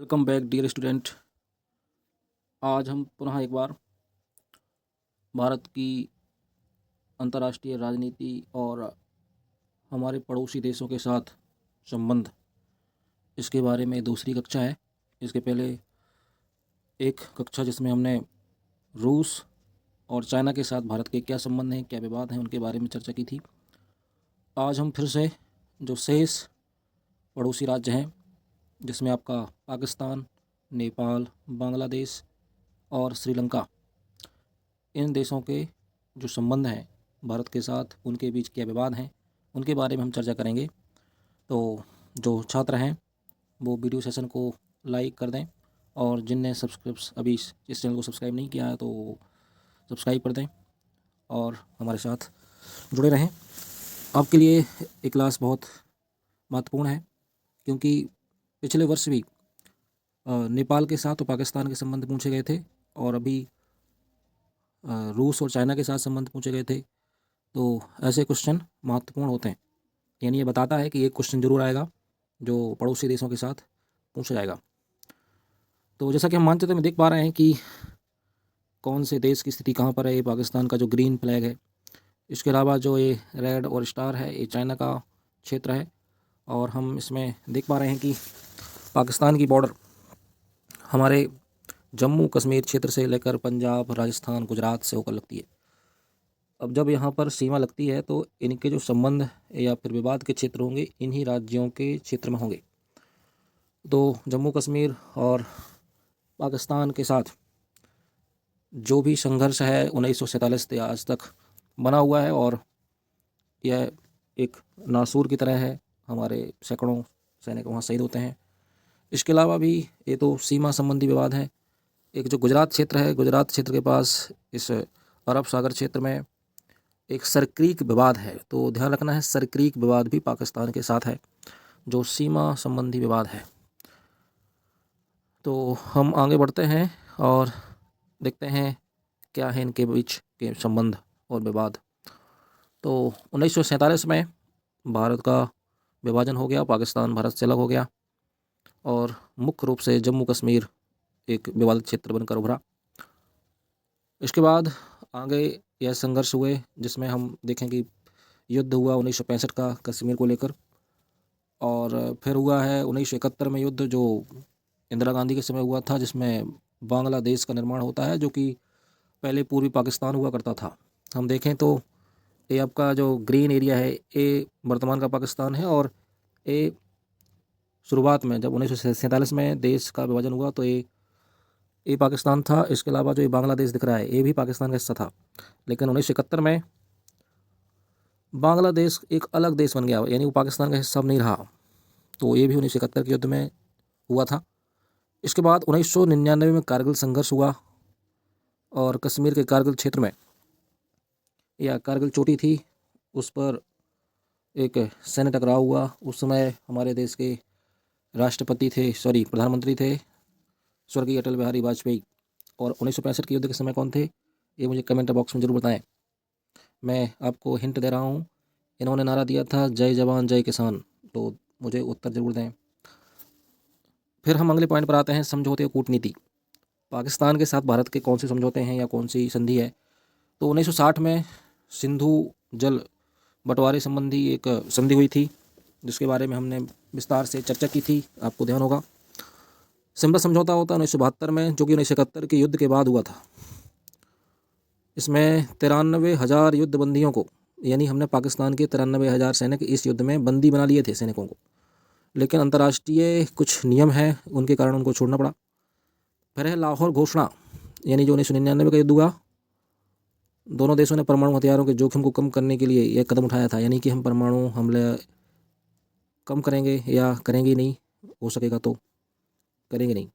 Welcome back dear student. आज हम पुनः एक बार भारत की अंतर्राष्ट्रीय राजनीति और हमारे पड़ोसी देशों के साथ संबंध, इसके बारे में दूसरी कक्षा है। इसके पहले एक कक्षा जिसमें हमने रूस और चाइना के साथ भारत के क्या संबंध हैं, क्या विवाद हैं, उनके बारे में चर्चा की थी। आज हम फिर से जो शेष पड़ोसी राज्य हैं, जिसमें आपका पाकिस्तान, नेपाल, बांग्लादेश और श्रीलंका, इन देशों के जो संबंध हैं भारत के साथ, उनके बीच क्या विवाद हैं, उनके बारे में हम चर्चा करेंगे। तो जो छात्र हैं वो वीडियो सेशन को लाइक कर दें, और जिनने अभी इस चैनल को सब्सक्राइब नहीं किया है तो सब्सक्राइब कर दें और हमारे साथ जुड़े रहें। आपके लिए ये क्लास बहुत महत्वपूर्ण है, क्योंकि पिछले वर्ष भी नेपाल के साथ और पाकिस्तान के संबंध पूछे गए थे, और अभी रूस और चाइना के साथ संबंध पूछे गए थे। तो ऐसे क्वेश्चन महत्वपूर्ण होते हैं, यानी ये बताता है कि एक क्वेश्चन जरूर आएगा जो पड़ोसी देशों के साथ पूछा जाएगा। तो जैसा कि हम मानचित्र में देख पा रहे हैं कि कौन से देश की स्थिति कहाँ पर है। ये पाकिस्तान का जो ग्रीन फ्लैग है, इसके अलावा जो ये रेड और स्टार है, ये चाइना का क्षेत्र है। और हम इसमें देख पा रहे हैं कि पाकिस्तान की बॉर्डर हमारे जम्मू कश्मीर क्षेत्र से लेकर पंजाब, राजस्थान, गुजरात से होकर लगती है। अब जब यहाँ पर सीमा लगती है तो इनके जो संबंध या फिर विवाद के क्षेत्र होंगे, इन्हीं राज्यों के क्षेत्र में होंगे। तो जम्मू कश्मीर और पाकिस्तान के साथ जो भी संघर्ष है 1947 से आज तक बना हुआ है, और यह एक नासूर की तरह है। हमारे सैकड़ों सैनिक वहाँ शहीद होते हैं। इसके अलावा भी ये तो सीमा संबंधी विवाद है। एक जो गुजरात क्षेत्र है, गुजरात क्षेत्र के पास इस अरब सागर क्षेत्र में एक सरक्रीक विवाद है। तो ध्यान रखना है, सरक्रीक विवाद भी पाकिस्तान के साथ है, जो सीमा संबंधी विवाद है। तो हम आगे बढ़ते हैं और देखते हैं क्या है इनके बीच के संबंध और विवाद। तो 1947 में भारत का विभाजन हो गया, पाकिस्तान भारत से अलग हो गया, और मुख्य रूप से जम्मू कश्मीर एक विवादित क्षेत्र बनकर उभरा। इसके बाद आगे यह संघर्ष हुए, जिसमें हम देखें कि युद्ध हुआ 1965 का कश्मीर को लेकर, और फिर हुआ है 1971 में युद्ध, जो इंदिरा गांधी के समय हुआ था, जिसमें बांग्लादेश का निर्माण होता है, जो कि पहले पूर्वी पाकिस्तान हुआ करता था। हम देखें तो ये आपका जो ग्रीन एरिया है, ये वर्तमान का पाकिस्तान है, और ये शुरुआत में जब 1947 में देश का विभाजन हुआ तो ये पाकिस्तान था। इसके अलावा जो ये बांग्लादेश दिख रहा है, ये भी पाकिस्तान का हिस्सा था। लेकिन 1971 में बांग्लादेश एक अलग देश बन गया, यानी वो पाकिस्तान का हिस्सा नहीं रहा। तो ये भी 1971 के युद्ध में हुआ था। इसके बाद 1999 में कारगिल संघर्ष हुआ, और कश्मीर के कारगिल क्षेत्र में, या कारगिल चोटी थी, उस पर एक सैन्य टकराव हुआ। उस समय हमारे देश के प्रधानमंत्री थे स्वर्गीय अटल बिहारी वाजपेयी। और 1965 के युद्ध के समय कौन थे, ये मुझे कमेंट बॉक्स में जरूर बताएं। मैं आपको हिंट दे रहा हूँ, इन्होंने नारा दिया था जय जवान जय किसान। तो मुझे उत्तर जरूर दें। फिर हम अगले पॉइंट पर आते हैं, समझौते और कूटनीति। पाकिस्तान के साथ भारत के कौन से समझौते हैं या कौन सी संधि है। तो 1960 में सिंधु जल बंटवारे संबंधी एक संधि हुई थी, जिसके बारे में हमने विस्तार से चर्चा की थी, आपको ध्यान होगा। सिमला समझौता होता है 1972 में, जो कि 1971 के युद्ध के बाद हुआ था। इसमें 93,000 युद्धबंदियों को, यानी हमने पाकिस्तान के 93,000 सैनिक इस युद्ध में बंदी बना लिए थे सैनिकों को, लेकिन अंतर्राष्ट्रीय कुछ नियम हैं, उनके कारण उनको छोड़ना पड़ा। फिर है लाहौर घोषणा, यानी जो 1999 का युद्ध हुआ, दोनों देशों ने परमाणु हथियारों के जोखिम को कम करने के लिए यह कदम उठाया था, यानी कि हम परमाणु हमले कम करेंगे, या करेंगे नहीं, हो सकेगा तो करेंगे नहीं।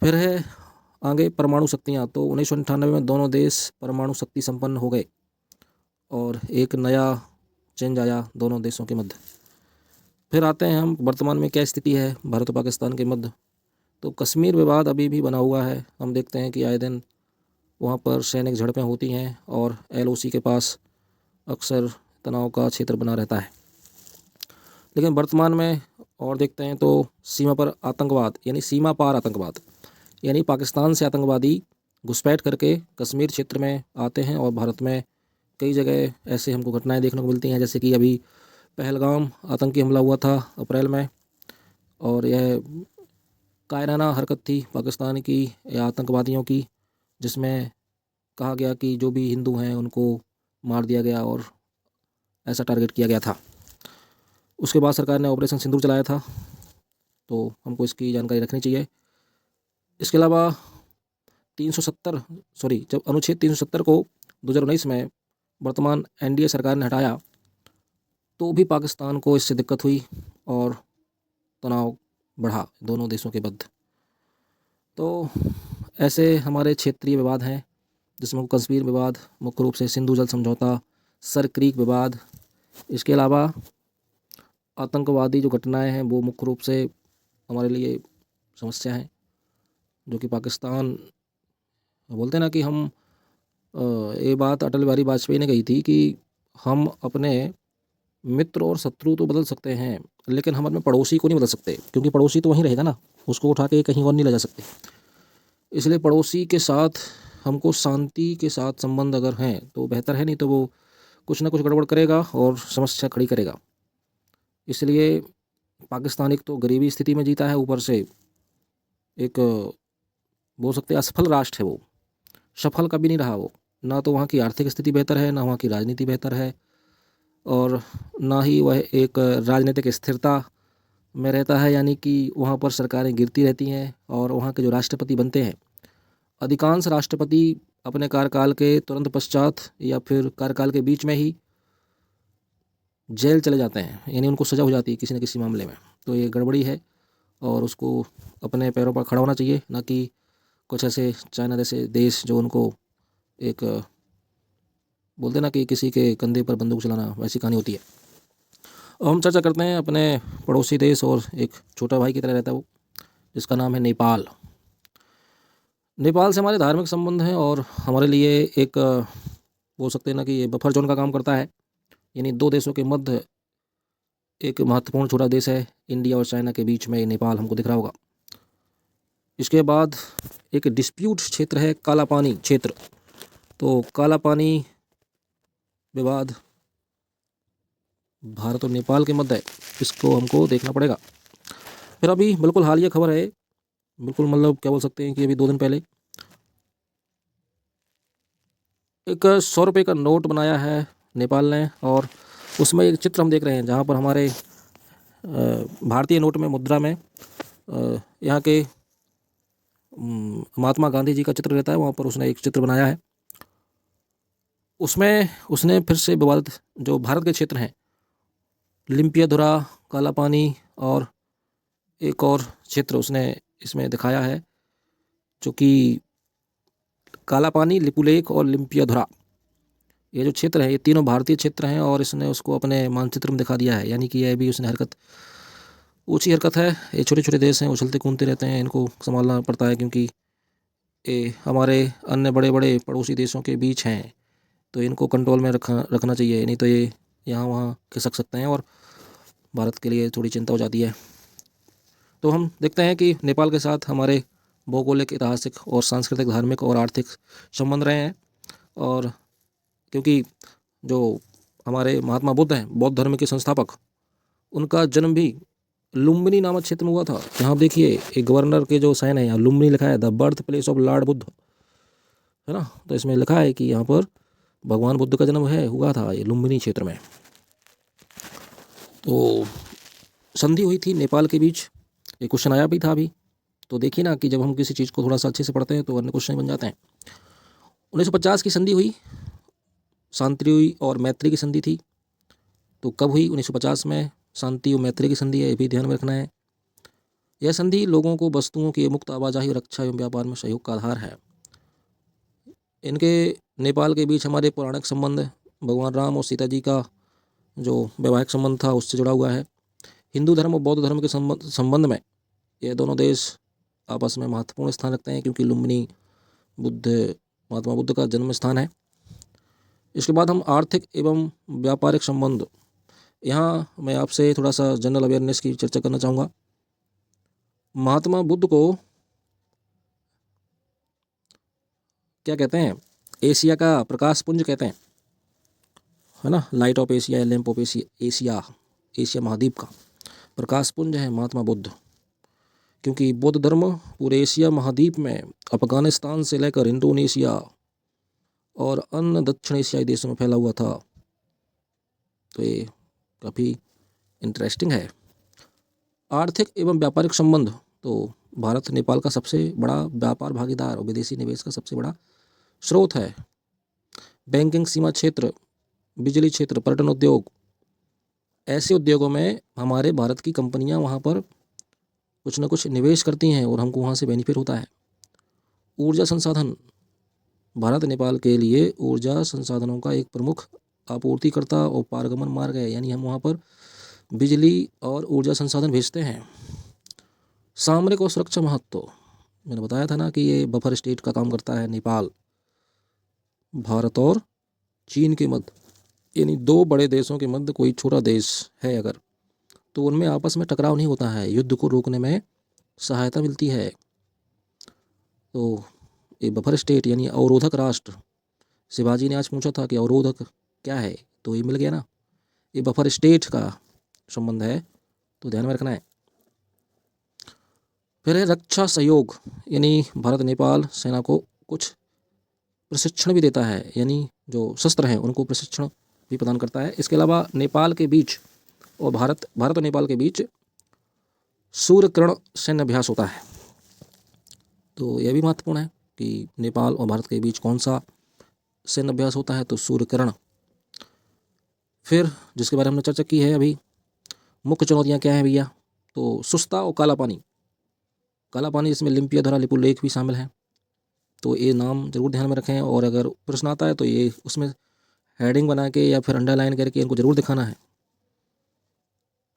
फिर है आगे परमाणु शक्तियाँ। तो 1998 में दोनों देश परमाणु शक्ति संपन्न हो गए, और एक नया चेंज आया दोनों देशों के मध्य। फिर आते हैं हम वर्तमान में क्या स्थिति है भारत और पाकिस्तान के मध्य। तो कश्मीर विवाद अभी भी बना हुआ है। हम देखते हैं कि आए दिन वहाँ पर सैनिक झड़पें होती हैं, और LOC के पास अक्सर तनाव का क्षेत्र बना रहता है। लेकिन वर्तमान में और देखते हैं तो सीमा पर आतंकवाद यानी सीमा पार आतंकवाद यानी पाकिस्तान से आतंकवादी घुसपैठ करके कश्मीर क्षेत्र में आते हैं और भारत में कई जगह ऐसे हमको घटनाएं देखने को मिलती हैं, जैसे कि अभी पहलगाम आतंकी हमला हुआ था अप्रैल में, और यह कायराना हरकत थी पाकिस्तान की या आतंकवादियों की, जिसमें कहा गया कि जो भी हिंदू हैं उनको मार दिया गया और ऐसा टारगेट किया गया था। उसके बाद सरकार ने ऑपरेशन सिंदूर चलाया था, तो हमको इसकी जानकारी रखनी चाहिए। इसके अलावा 370 जब अनुच्छेद 370 को 2019 में वर्तमान एनडीए सरकार ने हटाया, तो भी पाकिस्तान को इससे दिक्कत हुई और तनाव बढ़ा दोनों देशों के मध्य। तो ऐसे हमारे क्षेत्रीय विवाद हैं, जिसमें कश्मीर विवाद, मुख्य रूप से सिंधु जल समझौता, सर क्रीक विवाद। इसके अलावा आतंकवादी जो घटनाएं हैं वो मुख्य रूप से हमारे लिए समस्या हैं, जो कि पाकिस्तान बोलते हैं ना कि हम ये बात अटल बिहारी वाजपेयी ने कही थी कि हम अपने मित्र और शत्रु तो बदल सकते हैं, लेकिन हम अपने पड़ोसी को नहीं बदल सकते, क्योंकि पड़ोसी तो वहीं रहेगा ना, उसको उठा के कहीं और नहीं ले जा सकते। इसलिए पड़ोसी के साथ हमको शांति के साथ संबंध अगर हैं तो बेहतर है, नहीं तो वो कुछ ना कुछ गड़बड़ करेगा और समस्या खड़ी करेगा। इसलिए पाकिस्तान एक तो गरीबी स्थिति में जीता है, ऊपर से एक बोल सकते हैं असफल राष्ट्र है, वो सफल कभी नहीं रहा वो। ना तो वहाँ की आर्थिक स्थिति बेहतर है, ना वहाँ की राजनीति बेहतर है, और ना ही वह एक राजनीतिक स्थिरता में रहता है, यानी कि वहाँ पर सरकारें गिरती रहती हैं। और वहाँ के जो राष्ट्रपति बनते हैं, अधिकांश राष्ट्रपति अपने कार्यकाल के तुरंत पश्चात या फिर कार्यकाल के बीच में ही जेल चले जाते हैं, यानी उनको सज़ा हो जाती है किसी न किसी मामले में। तो ये गड़बड़ी है और उसको अपने पैरों पर खड़ा होना चाहिए, ना कि कुछ ऐसे चाइना जैसे देश जो उनको एक बोलते ना कि किसी के कंधे पर बंदूक चलाना, वैसी कहानी होती है। अब हम चर्चा करते हैं अपने पड़ोसी देश, और एक छोटा भाई की तरह रहता है वो, जिसका नाम है नेपाल। नेपाल से हमारे धार्मिक संबंध हैं और हमारे लिए एक बोल सकते हैं ना कि ये बफर जोन का काम करता है, यानी दो देशों के मध्य एक महत्वपूर्ण छोटा देश है। इंडिया और चाइना के बीच में नेपाल हमको दिख रहा होगा। इसके बाद एक डिस्प्यूट क्षेत्र है काला पानी क्षेत्र। तो काला पानी विवाद भारत और नेपाल के मध्य है, इसको हमको देखना पड़ेगा। फिर अभी बिल्कुल हालिया खबर है, बिल्कुल मतलब क्या बोल सकते हैं कि अभी 2 दिन पहले एक 100 रुपये का नोट बनाया है नेपाल ने, और उसमें एक चित्र हम देख रहे हैं जहाँ पर हमारे भारतीय नोट में मुद्रा में यहाँ के महात्मा गांधी जी का चित्र रहता है, वहाँ पर उसने एक चित्र बनाया है। उसमें उसने फिर से विवादित जो भारत के क्षेत्र हैं, लिम्पियाधुरा, काला पानी और एक और क्षेत्र उसने इसमें दिखाया है, जो कि काला पानी, लिपुलेख और लिम्पियाधुरा, ये जो क्षेत्र है ये तीनों भारतीय क्षेत्र हैं, और इसने उसको अपने मानचित्र में दिखा दिया है। यानी कि यह भी उसने हरकत, ऊँची हरकत है। ये छोटे छोटे देश हैं, उछलते कूदते रहते हैं, इनको संभालना पड़ता है, क्योंकि ये हमारे अन्य बड़े बड़े पड़ोसी देशों के बीच हैं, तो इनको कंट्रोल में रखना चाहिए, नहीं तो ये यहाँ वहाँ खिसक सकते हैं और भारत के लिए थोड़ी चिंता हो जाती है। तो हम देखते हैं कि नेपाल के साथ हमारे भौगोलिक, ऐतिहासिक और सांस्कृतिक, धार्मिक और आर्थिक संबंध रहे हैं। और क्योंकि जो हमारे महात्मा बुद्ध हैं, बौद्ध धर्म के संस्थापक, उनका जन्म भी लुम्बिनी नामक क्षेत्र में हुआ था। यहाँ देखिए एक गवर्नर के जो साइन है, यहाँ लुम्बिनी लिखा है, the birth place of Lord Buddha, है ना। तो इसमें लिखा है कि यहाँ पर भगवान बुद्ध का जन्म हुआ था ये लुम्बिनी क्षेत्र में। तो संधि हुई थी नेपाल के बीच, ये क्वेश्चन आया भी था अभी। तो देखिए ना कि जब हम किसी चीज़ को थोड़ा सा अच्छे से पढ़ते हैं तो अन्य क्वेश्चन बन जाते हैं। 1950 की संधि हुई, शांति और मैत्री की संधि थी। तो कब हुई? 1950 में शांति और मैत्री की संधि है, ये भी ध्यान में रखना है। यह संधि लोगों को वस्तुओं की मुक्त आवाजाही और रक्षा एवं व्यापार में सहयोग का आधार है। इनके नेपाल के बीच हमारे पौराणिक संबंध, भगवान राम और सीता जी का जो वैवाहिक संबंध था उससे जुड़ा हुआ है। हिंदू धर्म और बौद्ध धर्म के संबंध में ये दोनों देश आपस में महत्वपूर्ण स्थान रखते हैं, क्योंकि लुम्बिनी महात्मा बुद्ध का जन्म स्थान है। इसके बाद हम आर्थिक एवं व्यापारिक संबंध, यहाँ मैं आपसे थोड़ा सा जनरल अवेयरनेस की चर्चा करना चाहूँगा। महात्मा बुद्ध को क्या कहते हैं? एशिया का प्रकाश पुंज कहते हैं, है ना। Light of Asia, lamp of Asia, Asia महाद्वीप का प्रकाश पुंज है महात्मा बुद्ध। क्योंकि बौद्ध धर्म पूरे एशिया महाद्वीप में अफगानिस्तान से लेकर इंडोनेशिया और अन्य दक्षिण एशियाई देशों में फैला हुआ था। तो ये काफ़ी इंटरेस्टिंग है। आर्थिक एवं व्यापारिक संबंध, तो भारत नेपाल का सबसे बड़ा व्यापार भागीदार और विदेशी निवेश का सबसे बड़ा स्रोत है। बैंकिंग सीमा क्षेत्र, बिजली क्षेत्र, पर्यटन उद्योग, ऐसे उद्योगों में हमारे भारत की कंपनियां वहां पर कुछ न कुछ निवेश करती हैं और हमको वहां से बेनिफिट होता है। ऊर्जा संसाधन, भारत नेपाल के लिए ऊर्जा संसाधनों का एक प्रमुख आपूर्तिकर्ता और पारगमन मार्ग है, यानी हम वहाँ पर बिजली और ऊर्जा संसाधन भेजते हैं। सामरिक और सुरक्षा महत्व, मैंने बताया था ना कि ये बफर स्टेट का काम करता है नेपाल, भारत और चीन के मध्य, यानी दो बड़े देशों के मध्य कोई छोटा देश है अगर, तो उनमें आपस में टकराव नहीं होता है, युद्ध को रोकने में सहायता मिलती है। तो ये बफर स्टेट यानी अवरोधक राष्ट्र, शिवाजी ने आज पूछा था कि अवरोधक क्या है, तो ये मिल गया ना, ये बफर स्टेट का संबंध है, तो ध्यान में रखना है। फिर है रक्षा सहयोग, यानी भारत नेपाल सेना को कुछ प्रशिक्षण भी देता है, यानी जो शस्त्र हैं उनको प्रशिक्षण भी प्रदान करता है। इसके अलावा नेपाल के बीच और भारत और नेपाल के बीच सूर्यकिरण सैन्य अभ्यास होता है। तो यह भी महत्वपूर्ण है कि नेपाल और भारत के बीच कौन सा सैन्य अभ्यास होता है, तो सूर्यकिरण। फिर जिसके बारे में हमने चर्चा की है अभी, मुख्य चुनौतियाँ क्या हैं भैया, तो सुस्ता और काला पानी। काला पानी इसमें लिम्पियाधुरा लिपुलेख भी शामिल है, तो ये नाम जरूर ध्यान में रखें, और अगर प्रश्न आता है तो ये उसमें हेडिंग बना के या फिर अंडरलाइन करके इनको जरूर दिखाना है।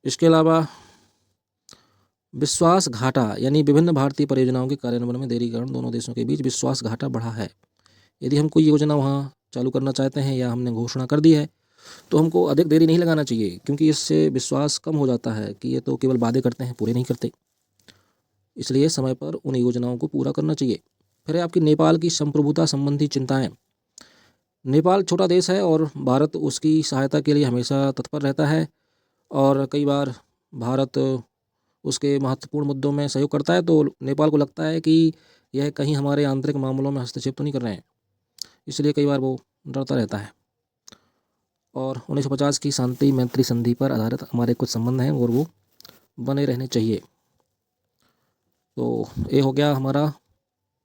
इसके अलावा विश्वासघाटा, यानी विभिन्न भारतीय परियोजनाओं के कार्यान्वयन में देरी के कारण दोनों देशों के बीच विश्वासघाटा बढ़ा है। यदि हम कोई योजना वहाँ चालू करना चाहते हैं या हमने घोषणा कर दी है तो हमको अधिक देरी नहीं लगाना चाहिए, क्योंकि इससे विश्वास कम हो जाता है कि ये तो केवल वादे करते हैं, पूरे नहीं करते। इसलिए समय पर उन योजनाओं को पूरा करना चाहिए। फिर है आपकी नेपाल की संप्रभुता संबंधी चिंताएं। नेपाल छोटा देश है और भारत उसकी सहायता के लिए हमेशा तत्पर रहता है, और कई बार भारत उसके महत्वपूर्ण मुद्दों में सहयोग करता है, तो नेपाल को लगता है कि यह कहीं हमारे आंतरिक मामलों में हस्तक्षेप तो नहीं कर रहे हैं, इसलिए कई बार वो डरता रहता है। और 1950 की शांति मैत्री संधि पर आधारित हमारे कुछ संबंध हैं और वो बने रहने चाहिए। तो ये हो गया हमारा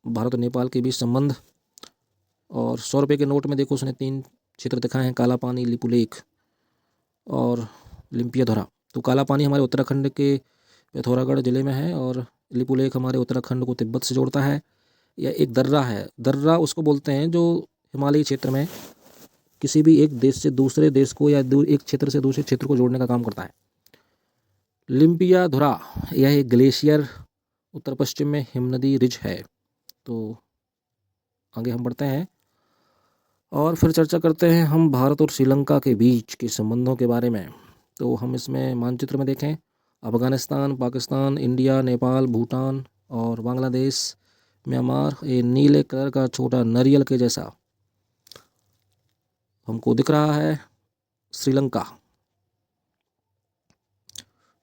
भारत और नेपाल के बीच संबंध। और 100 रुपये के नोट में देखो उसने 3 क्षेत्र दिखाए हैं, काला पानी, लिपुलेख और लिम्पियाधुरा। तो काला पानी हमारे उत्तराखंड के पिथौरागढ़ जिले में है, और लिपुलेख हमारे उत्तराखंड को तिब्बत से जोड़ता है। यह एक दर्रा है, दर्रा उसको बोलते हैं जो हिमालयी क्षेत्र में किसी भी एक देश से दूसरे देश को या एक क्षेत्र से दूसरे क्षेत्र को जोड़ने का काम करता है। लिम्पियाधुरा यह एक ग्लेशियर उत्तर पश्चिम में हिमनदी रिज है। तो आगे हम बढ़ते हैं और फिर चर्चा करते हैं हम भारत और श्रीलंका के बीच के संबंधों के बारे में। तो हम इसमें मानचित्र में देखें, अफगानिस्तान, पाकिस्तान, इंडिया, नेपाल, भूटान और बांग्लादेश, म्यांमार, ये नीले कलर का छोटा नारियल के जैसा हमको दिख रहा है श्रीलंका।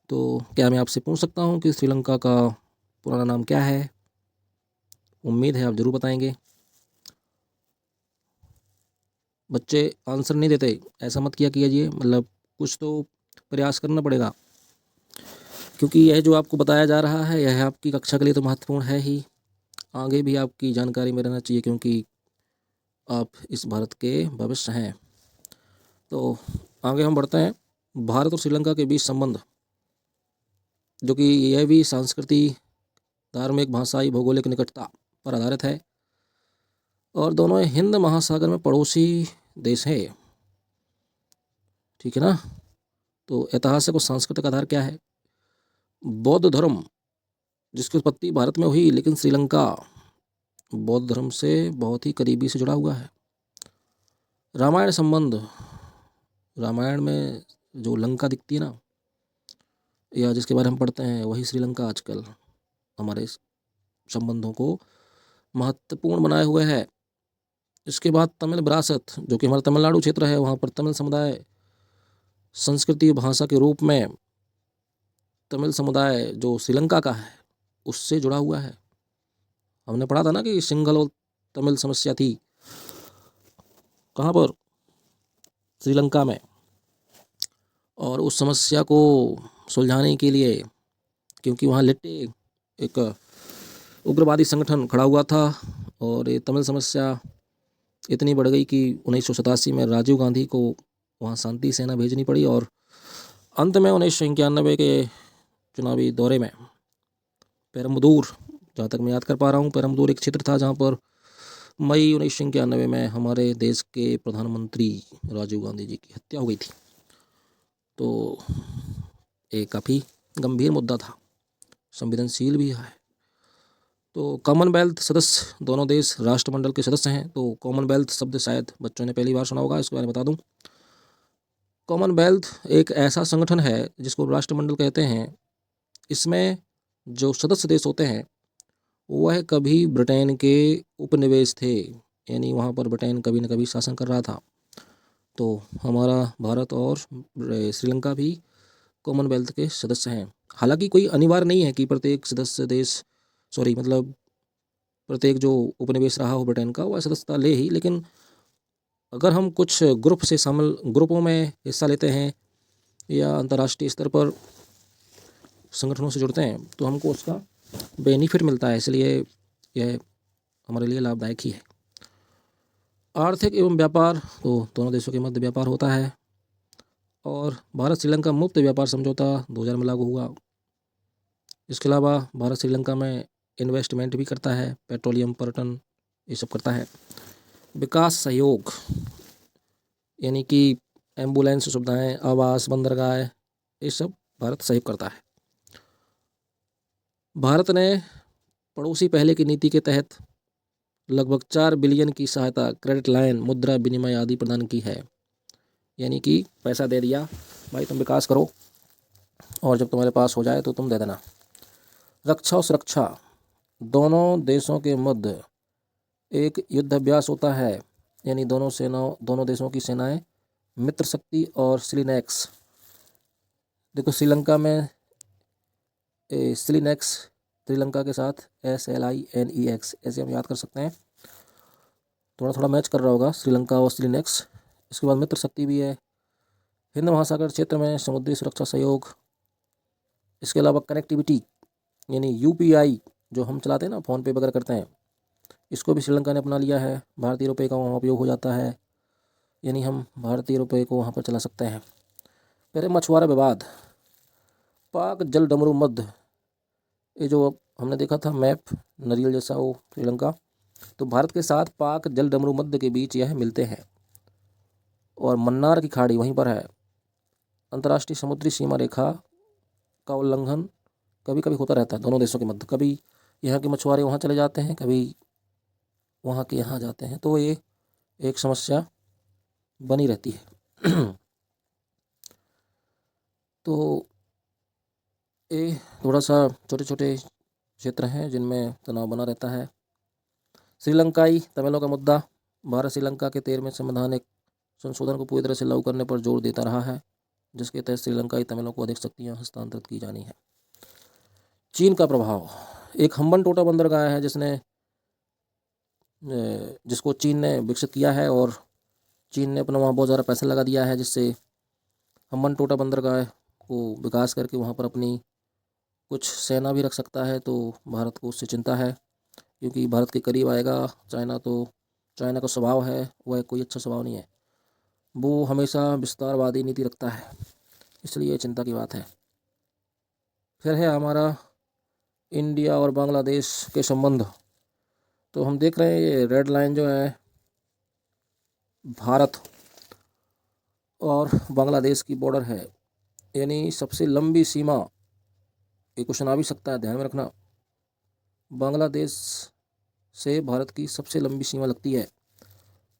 तो क्या मैं आपसे पूछ सकता हूँ कि श्रीलंका का पुराना नाम क्या है? उम्मीद है आप जरूर बताएंगे। बच्चे आंसर नहीं देते, ऐसा मत किया कीजिए, मतलब कुछ तो प्रयास करना पड़ेगा, क्योंकि यह जो आपको बताया जा रहा है यह आपकी कक्षा के लिए तो महत्वपूर्ण है ही, आगे भी आपकी जानकारी में रहना चाहिए, क्योंकि आप इस भारत के भविष्य हैं। तो आगे हम बढ़ते हैं। भारत और श्रीलंका के बीच संबंध, जो कि यह भी संस्कृति, धार्मिक, भाषाई, भौगोलिक निकटता पर आधारित है, और दोनों हिंद महासागर में पड़ोसी देश है, ठीक है ना। तो ऐतिहासिक और सांस्कृतिक आधार क्या है? बौद्ध धर्म, जिसकी उत्पत्ति भारत में हुई, लेकिन श्रीलंका बौद्ध धर्म से बहुत ही करीबी से जुड़ा हुआ है। रामायण संबंध, रामायण में जो लंका दिखती है ना, या जिसके बारे में हम पढ़ते हैं, वही श्रीलंका आजकल हमारे संबंधों को महत्वपूर्ण बनाए हुए है। इसके बाद तमिल विरासत, जो कि हमारा तमिलनाडु क्षेत्र है, वहाँ पर तमिल समुदाय संस्कृति भाषा के रूप में तमिल समुदाय जो श्रीलंका का है उससे जुड़ा हुआ है। हमने पढ़ा था ना कि सिंगल और तमिल समस्या थी कहाँ पर, श्रीलंका में, और उस समस्या को सुलझाने के लिए, क्योंकि वहाँ लिट्टे एक उग्रवादी संगठन खड़ा हुआ था और ये तमिल समस्या इतनी बढ़ गई कि 1987 में राजीव गांधी को वहाँ शांति सेना भेजनी पड़ी और अंत में 1991 के चुनावी दौरे में पेरम्बदूर, जहाँ तक मैं याद कर पा रहा हूँ, पेरम्बदूर एक क्षेत्र था जहाँ पर मई 1991 में हमारे देश के प्रधानमंत्री राजीव गांधी जी की हत्या हो गई थी। तो ये काफ़ी गंभीर मुद्दा था, संवेदनशील भी है। तो कॉमनवेल्थ सदस्य दोनों देश राष्ट्रमंडल के सदस्य हैं। तो कॉमनवेल्थ शब्द शायद बच्चों ने पहली बार सुना होगा, इसके बारे में बता दूं। कॉमनवेल्थ एक ऐसा संगठन है जिसको राष्ट्रमंडल कहते हैं। इसमें जो सदस्य देश होते हैं वह कभी ब्रिटेन के उपनिवेश थे, यानी वहाँ पर ब्रिटेन कभी न कभी शासन कर रहा था। तो हमारा भारत और श्रीलंका भी कॉमनवेल्थ के सदस्य हैं। हालांकि कोई अनिवार्य नहीं है कि प्रत्येक सदस्य देश, मतलब प्रत्येक जो उपनिवेश रहा हो ब्रिटेन का, वह सदस्यता ले ही, लेकिन अगर हम कुछ ग्रुपों में हिस्सा लेते हैं या अंतर्राष्ट्रीय स्तर पर संगठनों से जुड़ते हैं तो हमको उसका बेनिफिट मिलता है, इसलिए यह हमारे लिए लाभदायक ही है। आर्थिक एवं व्यापार, तो दोनों देशों के मध्य व्यापार होता है और भारत श्रीलंका मुक्त व्यापार समझौता 2000 में लागू हुआ। इसके अलावा भारत श्रीलंका में इन्वेस्टमेंट भी करता है, पेट्रोलियम, पर्यटन, ये सब करता है। विकास सहयोग, यानी कि एम्बुलेंस सुविधाएं, आवास, बंदरगाह, ये सब भारत सहयोग करता है। भारत ने पड़ोसी पहले की नीति के तहत लगभग 4 बिलियन की सहायता, क्रेडिट लाइन, मुद्रा विनिमय आदि प्रदान की है। यानी कि पैसा दे दिया, भाई तुम विकास करो और जब तुम्हारे पास हो जाए तो तुम दे देना। रक्षा और सुरक्षा, दोनों देशों के मध्य एक युद्धाभ्यास होता है, यानी दोनों देशों की सेनाएं मित्र शक्ति और सिलिनेक्स, देखो श्रीलंका में सिलिनेक्स, श्रीलंका के साथ SLINEX, ऐसे हम याद कर सकते हैं। थोड़ा थोड़ा मैच कर रहा होगा श्रीलंका और सिलिनेक्स। इसके बाद मित्र शक्ति भी है। हिंद महासागर क्षेत्र में समुद्री सुरक्षा सहयोग। इसके अलावा कनेक्टिविटी, यानी UPI जो हम चलाते हैं ना, फ़ोन पे वगैरह करते हैं, इसको भी श्रीलंका ने अपना लिया है। भारतीय रुपये का वहाँ उपयोग हो जाता है, यानी हम भारतीय रुपये को वहाँ पर चला सकते हैं। फिर मछुआरा विवाद, पाक जल डमरू मध्य, ये जो हमने देखा था मैप नारियल जैसा, वो श्रीलंका, तो भारत के साथ पाक जल डमरू मध्य के बीच यह मिलते हैं और मन्नार की खाड़ी वहीं पर है। अंतर्राष्ट्रीय समुद्री सीमा रेखा का उल्लंघन कभी कभी होता रहता है दोनों देशों के मध्य, कभी यहाँ के मछुआरे वहाँ चले जाते हैं, कभी वहाँ के यहाँ जाते हैं, तो ये एक समस्या बनी रहती है। तो ये थोड़ा सा छोटे छोटे क्षेत्र हैं जिनमें तनाव बना रहता है। श्रीलंकाई तमिलों का मुद्दा, भारत श्रीलंका के 13वें संवैधानिक संशोधन को पूरी तरह से लागू करने पर जोर देता रहा है, जिसके तहत श्रीलंकाई तमिलों को अधिक शक्तियाँ हस्तांतरित की जानी है। चीन का प्रभाव, एक हम्बनटोटा बंदरगाह है जिसको चीन ने विकसित किया है और चीन ने अपना वहाँ बहुत ज़्यादा पैसा लगा दिया है, जिससे हम्बनटोटा बंदरगाह को विकास करके वहाँ पर अपनी कुछ सेना भी रख सकता है। तो भारत को उससे चिंता है, क्योंकि भारत के करीब आएगा चाइना, तो चाइना का स्वभाव है वह कोई अच्छा स्वभाव नहीं है, वो हमेशा विस्तारवादी नीति रखता है, इसलिए चिंता की बात है। फिर है हमारा इंडिया और बांग्लादेश के संबंध, तो हम देख रहे हैं ये रेड लाइन जो है भारत और बांग्लादेश की बॉर्डर है, यानी सबसे लंबी सीमा, ये क्वेश्चन आ भी सकता है, ध्यान में रखना। बांग्लादेश से भारत की सबसे लंबी सीमा लगती है,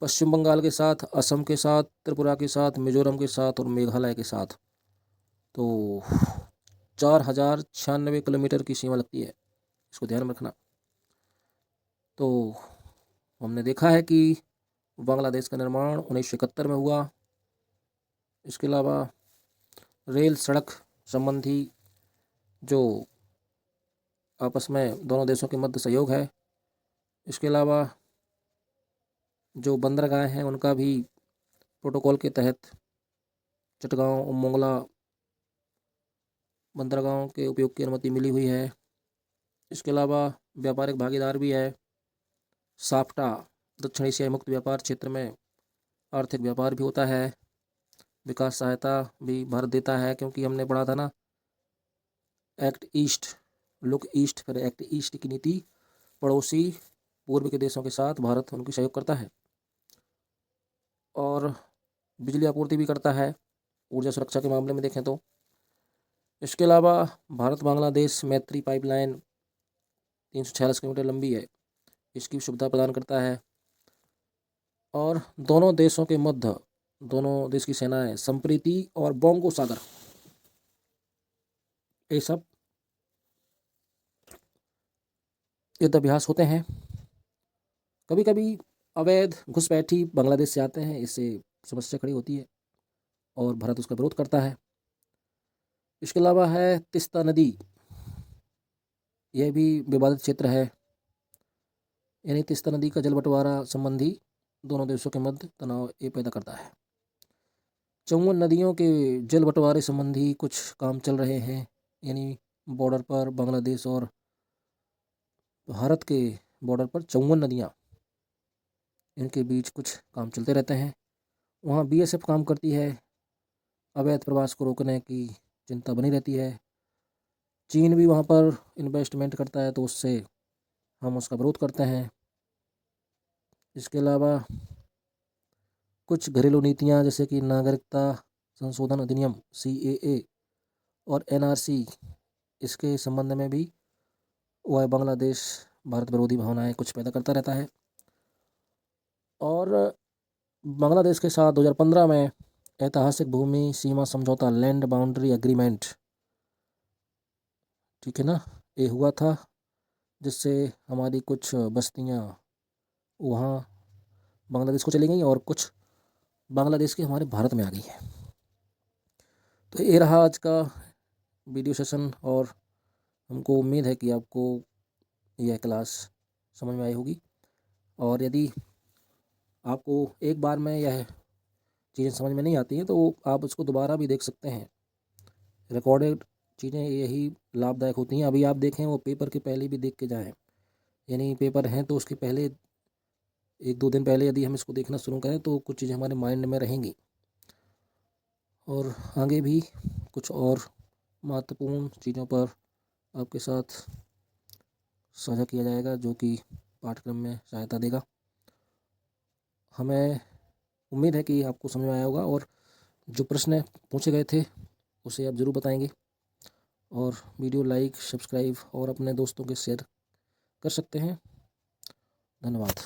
पश्चिम बंगाल के साथ, असम के साथ, त्रिपुरा के साथ, मिजोरम के साथ और मेघालय के साथ। तो 4096 किलोमीटर की सीमा लगती है, इसको ध्यान में रखना। तो हमने देखा है कि बांग्लादेश का निर्माण 1971 में हुआ। इसके अलावा रेल सड़क संबंधी जो आपस में दोनों देशों के मध्य सहयोग है, इसके अलावा जो बंदरगाह हैं उनका भी प्रोटोकॉल के तहत चटगांव और मोंगला बंदरगाहों के उपयोग की अनुमति मिली हुई है। इसके अलावा व्यापारिक भागीदार भी है। साफ्टा दक्षिण एशियाई मुक्त व्यापार क्षेत्र में आर्थिक व्यापार भी होता है। विकास सहायता भी भारत देता है, क्योंकि हमने पढ़ा था ना, एक्ट ईस्ट, लुक ईस्ट फिर एक्ट ईस्ट की नीति पड़ोसी पूर्व के देशों के साथ भारत उनकी सहयोग करता है और बिजली आपूर्ति भी करता है ऊर्जा सुरक्षा के मामले में देखें तो। इसके अलावा भारत बांग्लादेश मैत्री पाइपलाइन 346 किलोमीटर लंबी है, इसकी सुविधा प्रदान करता है। और दोनों देशों के मध्य दोनों देश की सेनाएं संप्रीति और बोंगो सागर, ये सब युद्धाभ्यास होते हैं। कभी कभी अवैध घुसपैठी बांग्लादेश से आते हैं, इससे समस्या खड़ी होती है और भारत उसका विरोध करता है। इसके अलावा है तिस्ता नदी, यह भी विवादित क्षेत्र है, यानी तिस्ता नदी का जल बंटवारा संबंधी दोनों देशों के मध्य तनाव ये पैदा करता है। 54 नदियों के जल बंटवारे संबंधी कुछ काम चल रहे हैं, यानी बॉर्डर पर बांग्लादेश और भारत के बॉर्डर पर 54 नदियाँ, इनके बीच कुछ काम चलते रहते हैं। वहाँ बीएसएफ काम करती है, अवैध प्रवास को रोकने की चिंता बनी रहती है। चीन भी वहाँ पर इन्वेस्टमेंट करता है, तो उससे हम उसका विरोध करते हैं। इसके अलावा कुछ घरेलू नीतियाँ जैसे कि नागरिकता संशोधन अधिनियम CAA और NRC, इसके संबंध में भी वह बांग्लादेश भारत विरोधी भावनाएं कुछ पैदा करता रहता है। और बांग्लादेश के साथ 2015 में ऐतिहासिक भूमि सीमा समझौता लैंड बाउंड्री एग्रीमेंट, ठीक है ना, ये हुआ था, जिससे हमारी कुछ बस्तियाँ वहाँ बांग्लादेश को चली गई और कुछ बांग्लादेश की हमारे भारत में आ गई है। तो ये रहा आज का वीडियो सेशन और हमको उम्मीद है कि आपको यह क्लास समझ में आई होगी। और यदि आपको एक बार में यह चीज़ें समझ में नहीं आती हैं तो आप उसको दोबारा भी देख सकते हैं। रिकॉर्डेड चीज़ें यही लाभदायक होती हैं। अभी आप देखें वो पेपर के पहले भी देख के जाएं, यानी पेपर हैं तो उसके पहले 1-2 दिन पहले यदि हम इसको देखना शुरू करें तो कुछ चीज़ें हमारे माइंड में रहेंगी और आगे भी कुछ और महत्वपूर्ण चीज़ों पर आपके साथ साझा किया जाएगा, जो कि पाठ्यक्रम में सहायता देगा। हमें उम्मीद है कि आपको समझ में आया होगा और जो प्रश्न पूछे गए थे उसे आप ज़रूर बताएंगे। और वीडियो लाइक, सब्सक्राइब और अपने दोस्तों के शेयर कर सकते हैं। धन्यवाद।